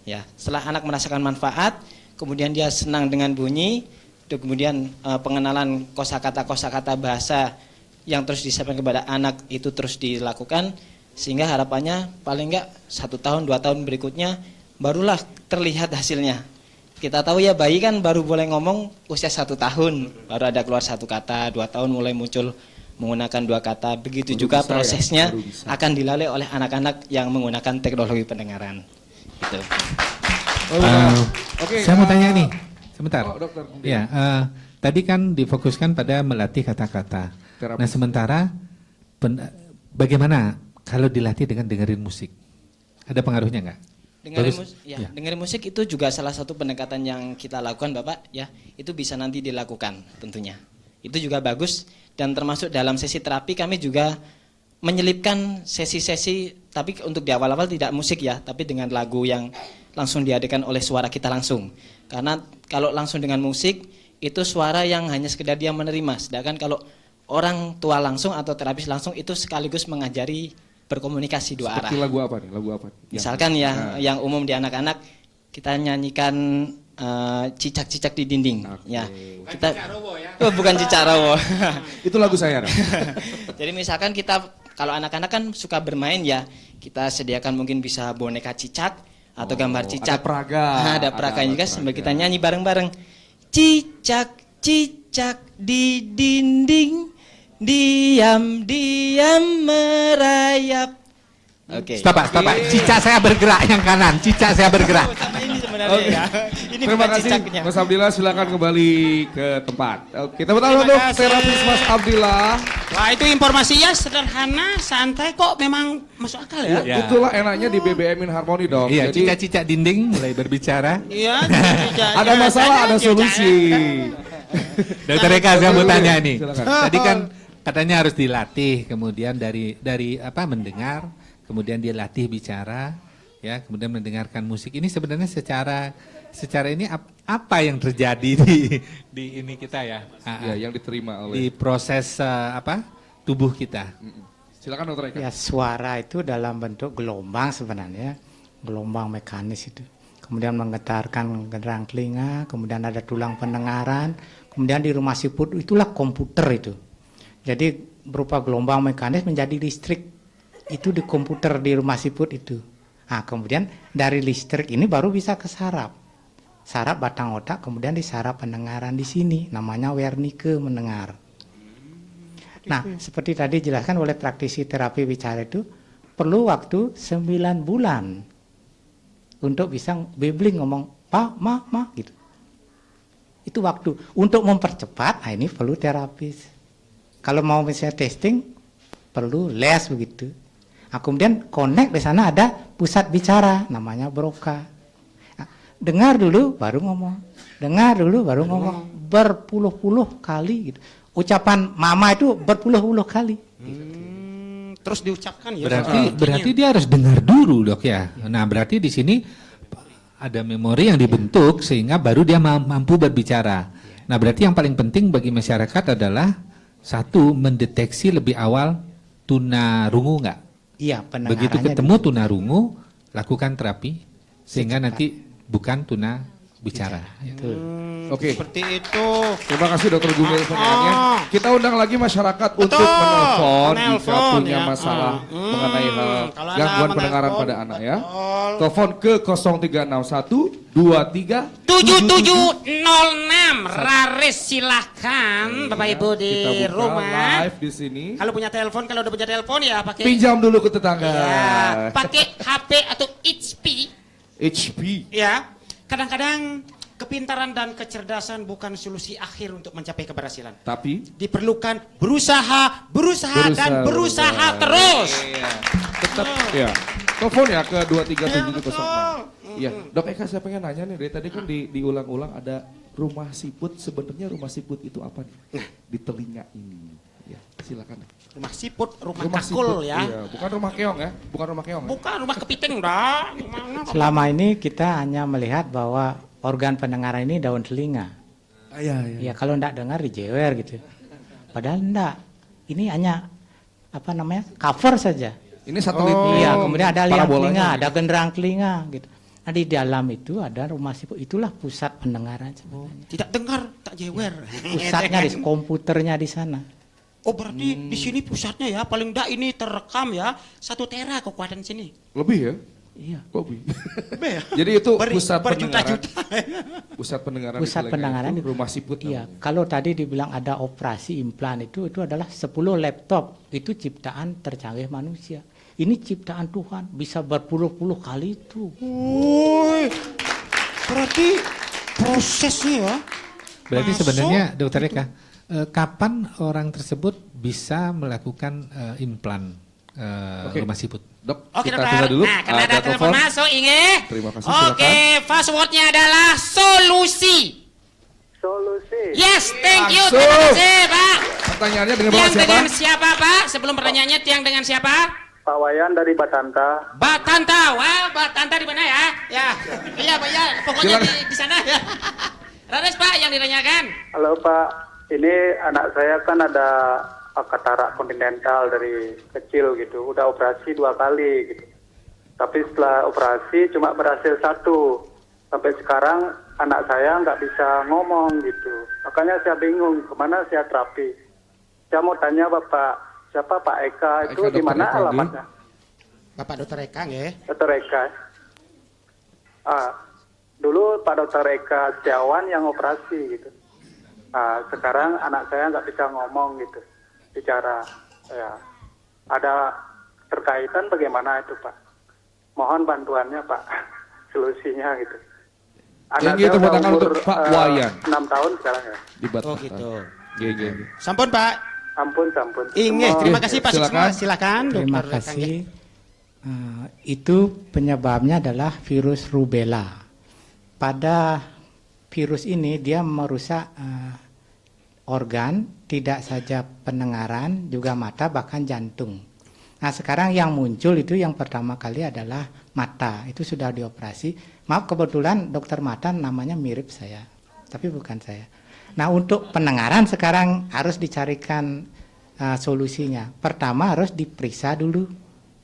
Ya, setelah anak merasakan manfaat, kemudian dia senang dengan bunyi, itu kemudian pengenalan kosakata bahasa yang terus disampaikan kepada anak itu terus dilakukan, sehingga harapannya paling enggak 1 tahun 2 tahun berikutnya barulah terlihat hasilnya. Kita tahu ya, bayi kan baru boleh ngomong usia 1 tahun, baru ada keluar 1 kata, 2 tahun mulai muncul menggunakan 2 kata. Begitu Baru juga bisa, prosesnya ya? akan dilalui oleh anak-anak yang menggunakan teknologi pendengaran. Gitu. Oke, Saya mau tanya nih, sebentar. Oh, dokter. Ya, tadi kan difokuskan pada melatih kata-kata. Terapis. Nah, sementara bagaimana kalau dilatih dengan dengerin musik? Ada pengaruhnya nggak? Dengerin musik itu juga salah satu pendekatan yang kita lakukan, Bapak, ya. Itu bisa nanti dilakukan tentunya. Itu juga bagus, dan termasuk dalam sesi terapi kami juga menyelipkan sesi-sesi, tapi untuk di awal-awal tidak musik ya, tapi dengan lagu yang langsung dihadirkan oleh suara kita langsung. Karena kalau langsung dengan musik itu suara yang hanya sekedar dia menerima, sedangkan kalau orang tua langsung atau terapis langsung itu sekaligus mengajari berkomunikasi 2 arah. Seperti lagu apa nih? Lagu apa? Misalkan yang umum di anak-anak kita nyanyikan cicak-cicak di dinding. Ya. Kita Oh, bukan Cicarowo. Itu lagu saya. Jadi misalkan kita kalau anak-anak kan suka bermain ya, kita sediakan mungkin bisa boneka cicak atau gambar cicak. Ada peraga. Ada peraga juga sambil kita nyanyi bareng-bareng. Cicak-cicak di dinding, diam-diam merayap. Oke. Stop, Pak. Cicak saya bergerak yang kanan. Cicak saya bergerak. Ini sebenarnya ya. Ini Terima bukan kasih cicaknya. Mas Abdillah, silakan kembali ke tempat. Oke, tepuk tangan untuk terapis Mas Abdillah. Wah, itu informasinya sederhana, santai kok, memang masuk akal ya. Ya. Itulah enaknya di BBM-in Harmoni dong. Iya, Jadi cicak-cicak dinding mulai berbicara. Iya, ada masalah, ada solusi. Dokter Eka, saya mau tanya nih. Silakan. Tadi kan katanya harus dilatih, kemudian dari mendengar, kemudian dia latih bicara, ya, kemudian mendengarkan musik. Ini sebenarnya secara ini apa yang terjadi di ini kita ya? Ya, yang diterima oleh di proses tubuh kita. Silakan Dokter Eka. Ya, suara itu dalam bentuk gelombang sebenarnya, gelombang mekanis itu. Kemudian menggetarkan gendang telinga, kemudian ada tulang pendengaran, kemudian di rumah siput itulah komputer itu. Jadi berupa gelombang mekanis menjadi listrik, itu di komputer di rumah siput itu. Nah, kemudian dari listrik ini baru bisa ke saraf batang otak, kemudian di saraf pendengaran di sini, namanya Wernicke mendengar. Nah, seperti tadi dijelaskan oleh praktisi terapi bicara itu perlu waktu 9 bulan untuk bisa babbling, ngomong pa, ma gitu. Itu waktu untuk mempercepat. Nah, ini perlu terapis. Kalau mau misalnya testing perlu les begitu. Nah, kemudian connect di sana ada pusat bicara namanya Broca. Nah, dengar dulu baru ngomong. Dengar dulu baru ngomong. Berpuluh-puluh kali gitu. Ucapan mama itu berpuluh-puluh kali. Terus diucapkan ya. Berarti dia harus dengar dulu, Dok ya. Nah, berarti di sini ada memori yang dibentuk sehingga baru dia mampu berbicara. Nah, berarti yang paling penting bagi masyarakat adalah satu, mendeteksi lebih awal tunarungu enggak? Iya, pendengarannya. Begitu ketemu tunarungu, lakukan terapi sehingga nanti bukan tuna bicara. Oke. Seperti itu. Terima kasih Dokter Google pertanyaannya. Kita undang lagi masyarakat untuk menelpon jika punya masalah mengenai gangguan pendengaran pada anak ya. Telepon ke 0361 23 7706. Raris silahkan Bapak Ibu di kita buka rumah. live di sini. Kalau punya telepon, kalau udah punya telepon ya pakai. Pinjam dulu ke tetangga. Ya, pakai HP atau HP. Ya. Kadang-kadang kepintaran dan kecerdasan bukan solusi akhir untuk mencapai keberhasilan. Tapi diperlukan berusaha dan berusaha terus. Iya. Tetap ya. Telepon ya ke 23706. Iya, Dok Eka saya pengen nanya nih, dari tadi kan diulang-ulang ada rumah siput. Sebenarnya rumah siput itu apa nih? Di telinga ini. Ya, silakan. Rumah siput, rumah siput, kakul ya. Iya. Bukan rumah keong ya? Bukan rumah keong. Bukan rumah kepiting dah. Selama ini kita hanya melihat bahwa organ pendengaran ini daun telinga. Ya, kalau enggak dengar dijewer gitu. Padahal enggak. Ini hanya cover saja. Ini satelit. Iya, kemudian ada liang telinga, ada genderang telinga gitu. Nah, di dalam itu ada rumah siput, itulah pusat pendengaran sebenarnya. Tidak dengar, tak jewer. Pusatnya di komputernya di sana. Oh berarti di sini pusatnya ya, paling enggak ini terekam ya 1 tera kekuatan sini. Lebih ya? Iya. Lebih. Ya? Jadi itu pusat pendengaran. Berjuta-juta. Pusat pendengaran. Pusat pendengaran itu rumah siput. Iya. Kalau tadi dibilang ada operasi implan itu adalah 10 laptop itu ciptaan tercanggih manusia. Ini ciptaan Tuhan, bisa berpuluh-puluh kali itu. Woi, berarti prosesnya ya. Berarti masuk sebenarnya Dokter Eka, kapan orang tersebut bisa melakukan implan rumah siput? Dok, Oke kita dokter, tunda dulu. nah karena ada telepon masuk ini. Terima kasih, Oke, passwordnya adalah solusi. Solusi. Yes, thank you. Masuk. Terima kasih Pak. Pertanyaannya dengan Tiang Bapak siapa? dengan siapa Pak? Sebelum pertanyaannya tiang dengan siapa? Pak Wayan dari Batanta. Batanta, wah Batanta di mana ya? Ya, iya Pak ya, pokoknya di sana ya. Rares Pak yang ditanyakan. Halo Pak, ini anak saya kan ada katarak kontinental dari kecil gitu, udah operasi 2 kali gitu. Tapi setelah operasi cuma berhasil 1. Sampai sekarang anak saya nggak bisa ngomong gitu. Makanya saya bingung kemana saya terapi. Saya mau tanya Bapak, siapa Pak Eka itu di mana alamatnya? Bapak Dokter Eka nggih. Dokter Eka. Dulu Pak Dokter Eka Setiawan yang operasi gitu. Sekarang anak saya nggak bisa ngomong gitu, bicara. Ya, ada terkaitan bagaimana itu Pak? Mohon bantuannya Pak, solusinya gitu. Anak Yang saya tepuk udah tangan umur untuk Pak Wayan. 6 tahun sekarang ya. Di Batanta. Oh gitu. Iya. Sampun Pak. Sampun. Inggih, terima kasih Pak Sukma. Silakan. Terima Dokter Eka, kasih. nggih. Itu penyebabnya adalah virus rubella. Pada virus ini dia merusak organ, tidak saja pendengaran, juga mata, bahkan jantung. Nah sekarang yang muncul itu yang pertama kali adalah mata, itu sudah dioperasi. Maaf kebetulan dokter mata namanya mirip saya, tapi bukan saya. Nah untuk pendengaran sekarang harus dicarikan solusinya. Pertama harus diperiksa dulu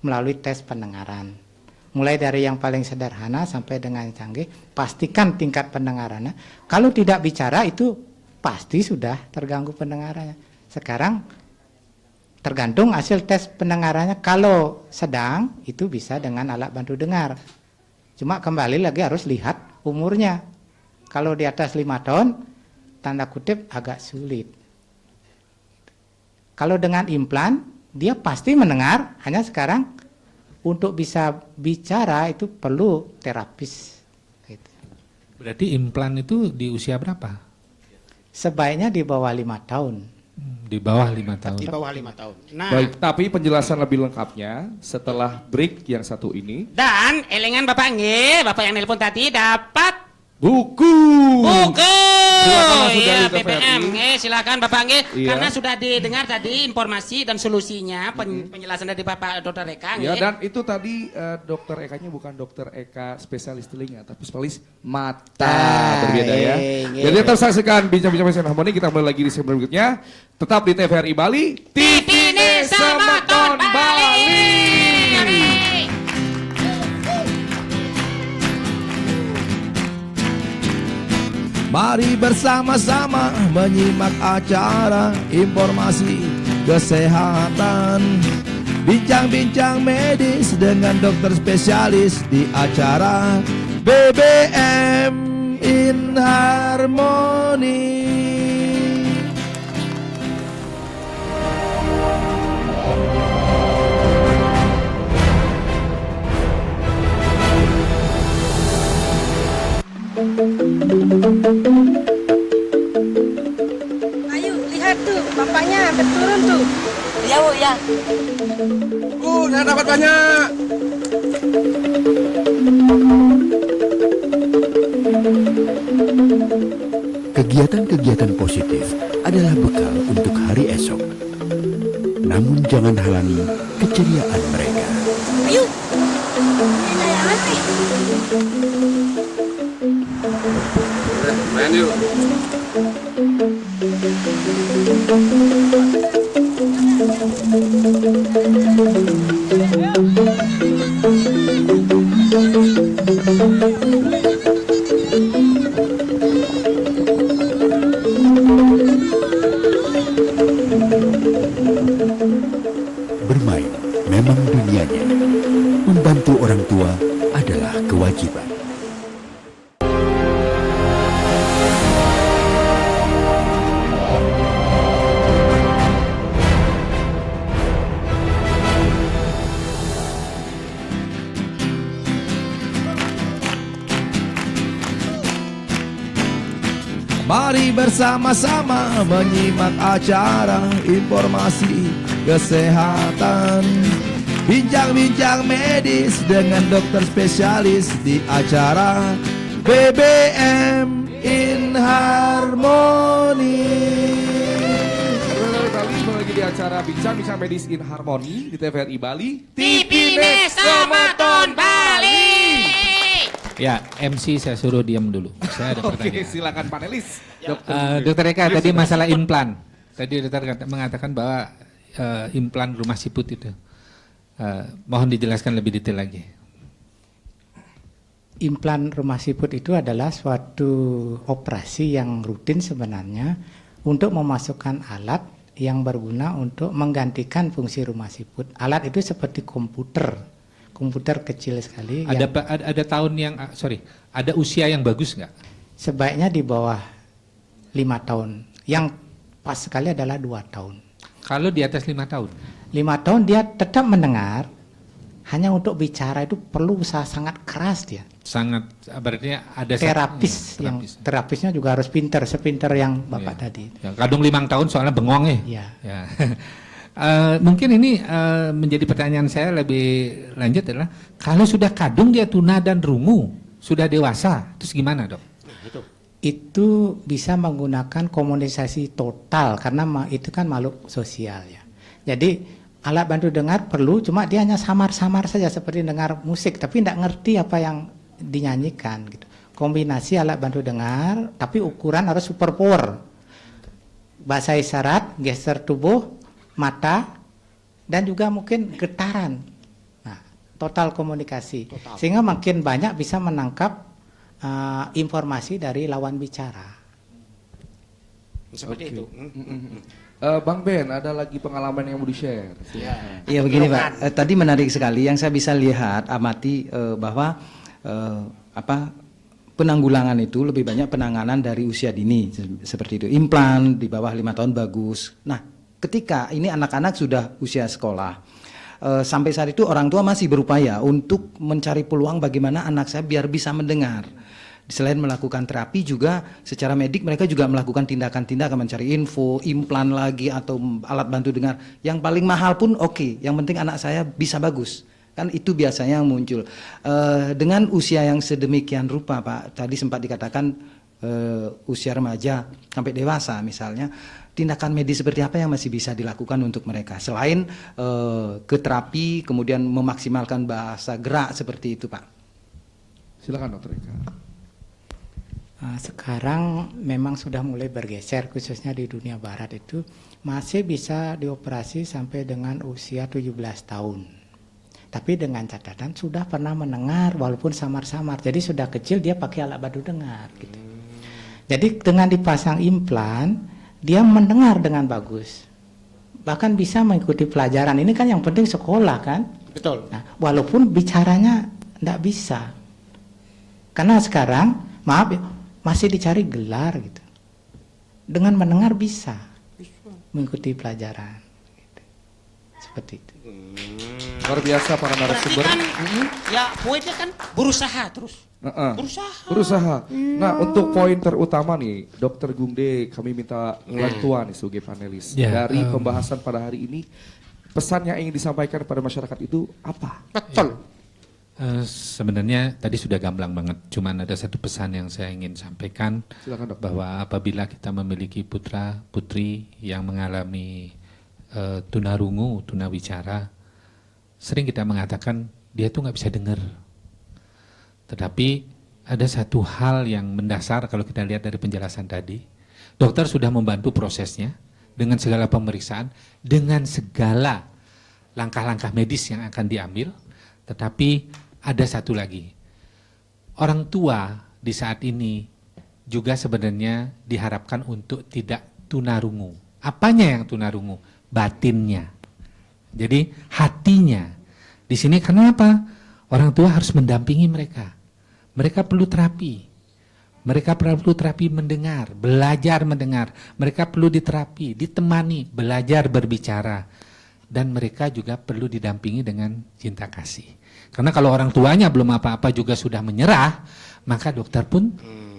melalui tes pendengaran. Mulai dari yang paling sederhana sampai dengan canggih, pastikan tingkat pendengarannya. Kalau tidak bicara itu pasti sudah terganggu pendengarannya. Sekarang tergantung hasil tes pendengarannya. Kalau sedang itu bisa dengan alat bantu dengar. Cuma kembali lagi harus lihat umurnya. Kalau di atas 5 tahun, tanda kutip agak sulit. Kalau dengan implan, dia pasti mendengar, hanya sekarang untuk bisa bicara itu perlu terapis. Gitu. Berarti implan itu di usia berapa? Sebaiknya di bawah 5 tahun. Di bawah 5 tahun. Di bawah 5 tahun. Nah, Baik, tapi penjelasan lebih lengkapnya setelah break yang satu ini. dan elengan Bapak nggih, Bapak yang nelpon tadi dapat buku. Silakan Mas Sudari Iya, TVRI. PPM nggih, silakan Bapak nggih. Iya. Karena sudah didengar tadi informasi dan solusinya, penjelasan dari Bapak Dokter Eka Ya, nggih. dan itu tadi Dokter Ekanya bukan Dokter Eka spesialis telinga, tapi spesialis mata. Berbeda ya. Jadi tetap saksikan Bincang-Bincang Mesin Harmoni. Kita kembali lagi di segmen berikutnya. Tetap di TVRI Bali. TV Samaton Bali. Mari bersama-sama menyimak acara informasi kesehatan. Bincang-bincang medis dengan dokter spesialis di acara BBM in Harmony. Ayo, lihat tuh, bapaknya hampir turun tuh. Ya, Bu, ya. Saya dapat banyak. Kegiatan-kegiatan positif adalah bekal untuk hari esok. Namun jangan halangi keceriaan mereka. Ayo. Ini layangan nih. Main yuk. Ayo. memang dunianya. Membantu orang tua adalah kewajiban. Mari bersama-sama menyimak acara informasi kesehatan. Bincang-bincang medis dengan dokter spesialis di acara BBM in Harmony. Kembali lagi di acara Bincang-bincang Medis in Harmony di TVRI Bali. TV Semeton Bali. Ya, MC saya suruh diam dulu. Saya ada pertanyaan. Oke, silakan panelis. Dokter Eka, tadi masalah implan. Tadi dokter mengatakan bahwa implan rumah siput itu. Mohon dijelaskan lebih detail lagi. Implan rumah siput itu adalah suatu operasi yang rutin sebenarnya untuk memasukkan alat yang berguna untuk menggantikan fungsi rumah siput. Alat itu seperti komputer kecil sekali. Ada tahun yang, ada usia yang bagus nggak? Sebaiknya di bawah 5 tahun. Yang pas sekali adalah 2 tahun. Kalau di atas 5 tahun? 5 tahun dia tetap mendengar, hanya untuk bicara itu perlu usaha sangat keras dia. Sangat, berarti ada terapisnya juga harus pinter, sepinter yang Bapak tadi. Ya, kadung 5 tahun soalnya bengong ya. Ya. Mungkin ini menjadi pertanyaan saya lebih lanjut adalah, kalau sudah kadung dia tuna dan rungu, sudah dewasa, terus gimana dok? Itu bisa menggunakan komunikasi total, karena itu kan makhluk sosial ya. Jadi alat bantu dengar perlu, cuma dia hanya samar-samar saja seperti dengar musik, tapi tidak ngerti apa yang dinyanyikan gitu. Kombinasi alat bantu dengar, tapi ukuran harus super power. Bahasa isyarat, gestur tubuh, mata, dan juga mungkin getaran. Nah, total komunikasi. Sehingga makin banyak bisa menangkap informasi dari lawan bicara. Seperti itu. Bang Ben, ada lagi pengalaman yang mau di-share? Iya begini Pak, tadi menarik sekali yang saya bisa lihat, amati bahwa penanggulangan itu lebih banyak penanganan dari usia dini, seperti itu. Implan di bawah 5 tahun bagus. Nah, ketika ini anak-anak sudah usia sekolah, sampai saat itu orang tua masih berupaya untuk mencari peluang bagaimana anak saya biar bisa mendengar. Selain melakukan terapi juga secara medik mereka juga melakukan tindakan-tindakan mencari info, implan lagi atau alat bantu dengar. Yang paling mahal pun oke, yang penting anak saya bisa bagus. Kan itu biasanya yang muncul. Dengan usia yang sedemikian rupa Pak, tadi sempat dikatakan usia remaja sampai dewasa misalnya, tindakan medis seperti apa yang masih bisa dilakukan untuk mereka? Selain ke terapi, kemudian memaksimalkan bahasa gerak seperti itu Pak. Silakan Dokter Eka. Sekarang memang sudah mulai bergeser, khususnya di dunia barat itu masih bisa dioperasi sampai dengan usia 17 tahun. Tapi dengan catatan sudah pernah mendengar walaupun samar-samar. Jadi sudah kecil dia pakai alat bantu dengar gitu. Jadi dengan dipasang implan, dia mendengar dengan bagus. Bahkan bisa mengikuti pelajaran. Ini kan yang penting sekolah kan? Betul. Nah, walaupun bicaranya tidak bisa. Karena sekarang, maaf ya, masih dicari gelar gitu. Dengan mendengar bisa mengikuti pelajaran. Gitu. Seperti itu. Luar biasa para narasumber. Ya, poinnya kan berusaha terus. Berusaha. Nah, untuk poin terutama nih, Dokter Gungde, kami minta bantuan nih sebagai panelis. Dari pembahasan pada hari ini, pesan yang ingin disampaikan kepada masyarakat itu apa? Betul. Sebenarnya tadi sudah gamblang banget, cuman ada satu pesan yang saya ingin sampaikan. Silakan, Dok. Bahwa apabila kita memiliki putra putri yang mengalami tunarungu, tunawicara, sering kita mengatakan dia tuh nggak bisa dengar. Tetapi ada satu hal yang mendasar kalau kita lihat dari penjelasan tadi, dokter sudah membantu prosesnya dengan segala pemeriksaan, dengan segala langkah-langkah medis yang akan diambil. Tetapi ada satu lagi, orang tua di saat ini juga sebenarnya diharapkan untuk tidak tunarungu. Apanya yang tunarungu? Batinnya. Jadi hatinya di sini karena apa? Orang tua harus mendampingi mereka. Mereka perlu terapi. Mereka perlu terapi mendengar, belajar mendengar. Mereka perlu diterapi, ditemani, belajar berbicara. Dan mereka juga perlu didampingi dengan cinta kasih. Karena kalau orang tuanya belum apa-apa juga sudah menyerah, maka dokter pun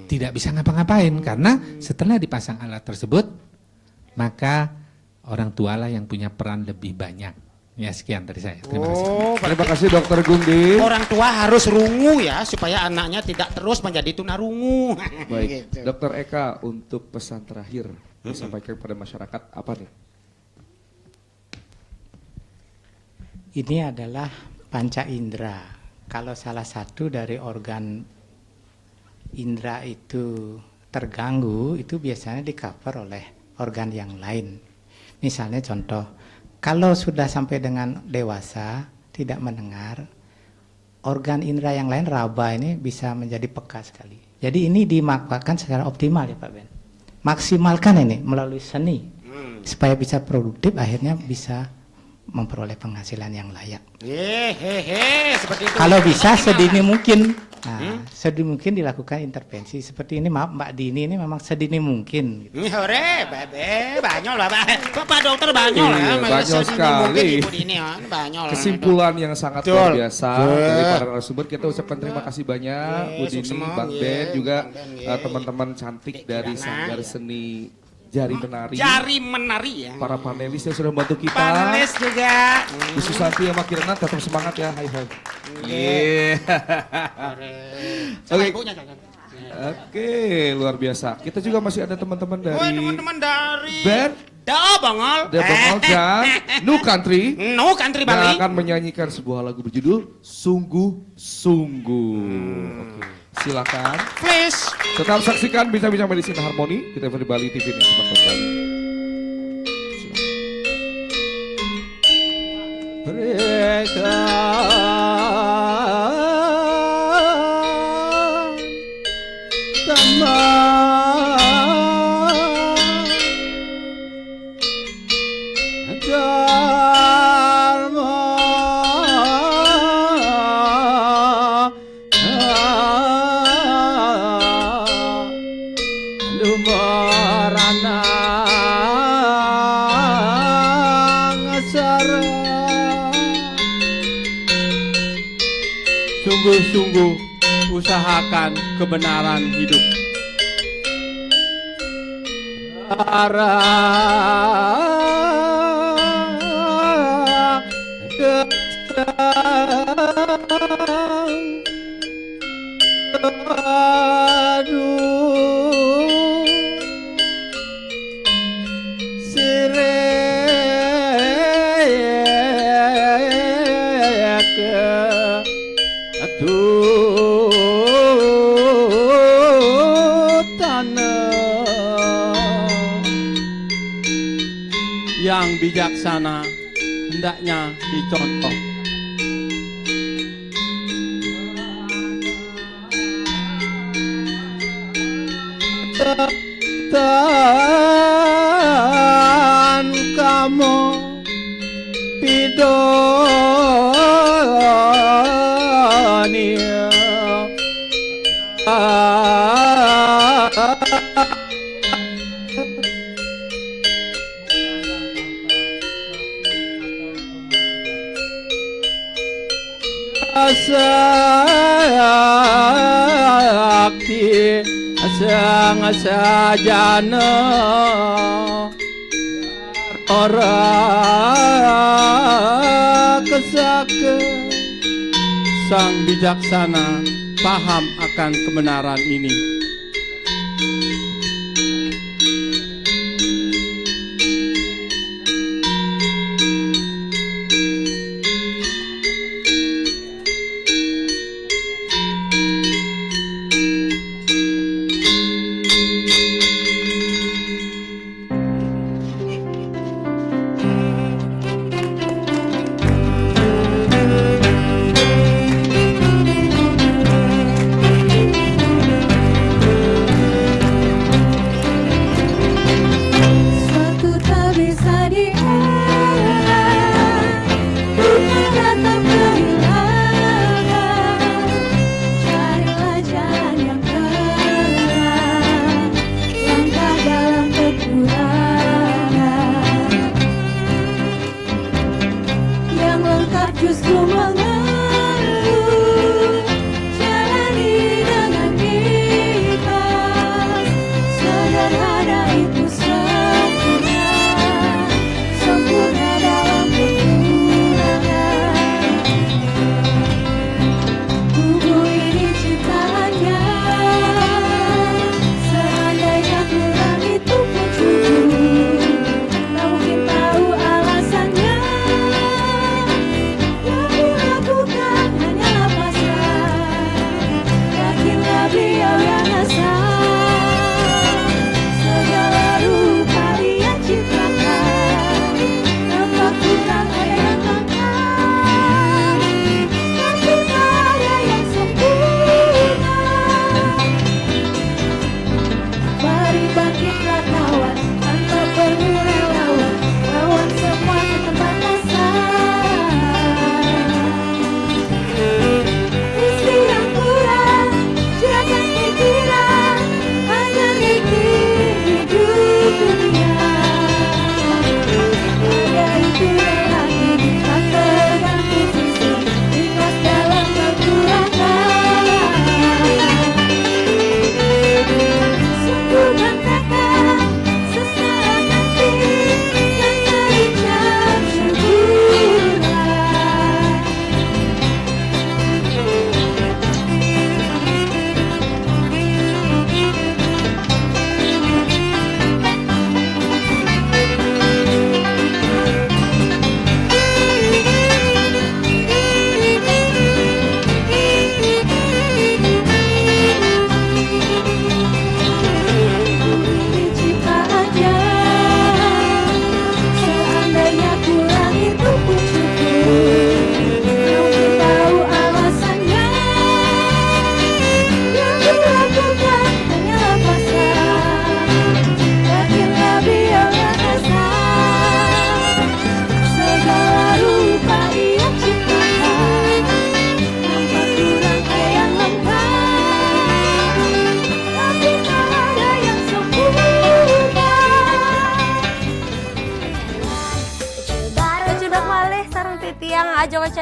tidak bisa ngapa-ngapain. Karena setelah dipasang alat tersebut, maka orang tualah yang punya peran lebih banyak. Ya sekian dari saya. Terima kasih. Terima kasih Dokter Gundi. Orang tua harus rungu ya supaya anaknya tidak terus menjadi tunarungu. Baik, Gitu. Dokter Eka untuk pesan terakhir disampaikan kepada masyarakat apa nih? Ini adalah panca indera. Kalau salah satu dari organ indera itu terganggu, itu biasanya di-cover oleh organ yang lain. Misalnya contoh, kalau sudah sampai dengan dewasa, tidak mendengar, organ indera yang lain, raba ini bisa menjadi peka sekali. Jadi ini dimanfaatkan secara optimal ya Pak Ben. Maksimalkan ini melalui seni, supaya bisa produktif, akhirnya bisa memperoleh penghasilan yang layak. Seperti itu. Kalau bisa sedini mungkin, sedini mungkin dilakukan intervensi seperti ini. Maaf Mbak Dini ini memang sedini mungkin. Hore, bebe, banyol lah, Pak Dokter banyol ya. Banyol sekali. Kesimpulan yang sangat luar biasa dari para narasumber. Kita ucapkan terima kasih banyak Bu Dini, Bang Ben, juga teman-teman cantik dari Sanggar Seni Jari Menari. Jari Menari ya. Para panelis yang sudah membantu kita. Panelis juga. Bu Susanti sama Kirana tetap semangat ya. Hai hai. Oke, luar biasa. Kita juga masih ada teman-teman dari teman-teman dari band Da Bangol. The Bangol dan New Country. New Country Bali. Yang akan menyanyikan sebuah lagu berjudul Sungguh-Sungguh. Oke, silakan. Please. Tetap saksikan Bincang-Bincang Medis in Harmony di TVRI Bali TV ini semakin Bali. Mereka sungguh-sungguh usahakan kebenaran hidup. Yang bijaksana hendaknya dicontoh. Dan kamu pidonia sakti sang sajana orang kesaka sang bijaksana paham akan kebenaran ini.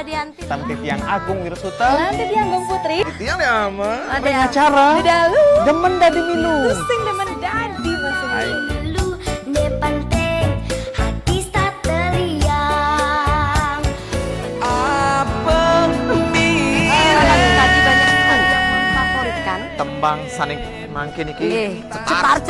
Dianti. Tam TV yang Agung Wirsuta. Lan TV Anggung Putri. Tiang ama. Ada acara. Dalu. Demen dadi milu. Sing demen dadi masih. Hai. Ne penting hati sateliang. Apa Tadi banyak sekali yang memfavoritkan. tembang saning mangkin iki. Cepat.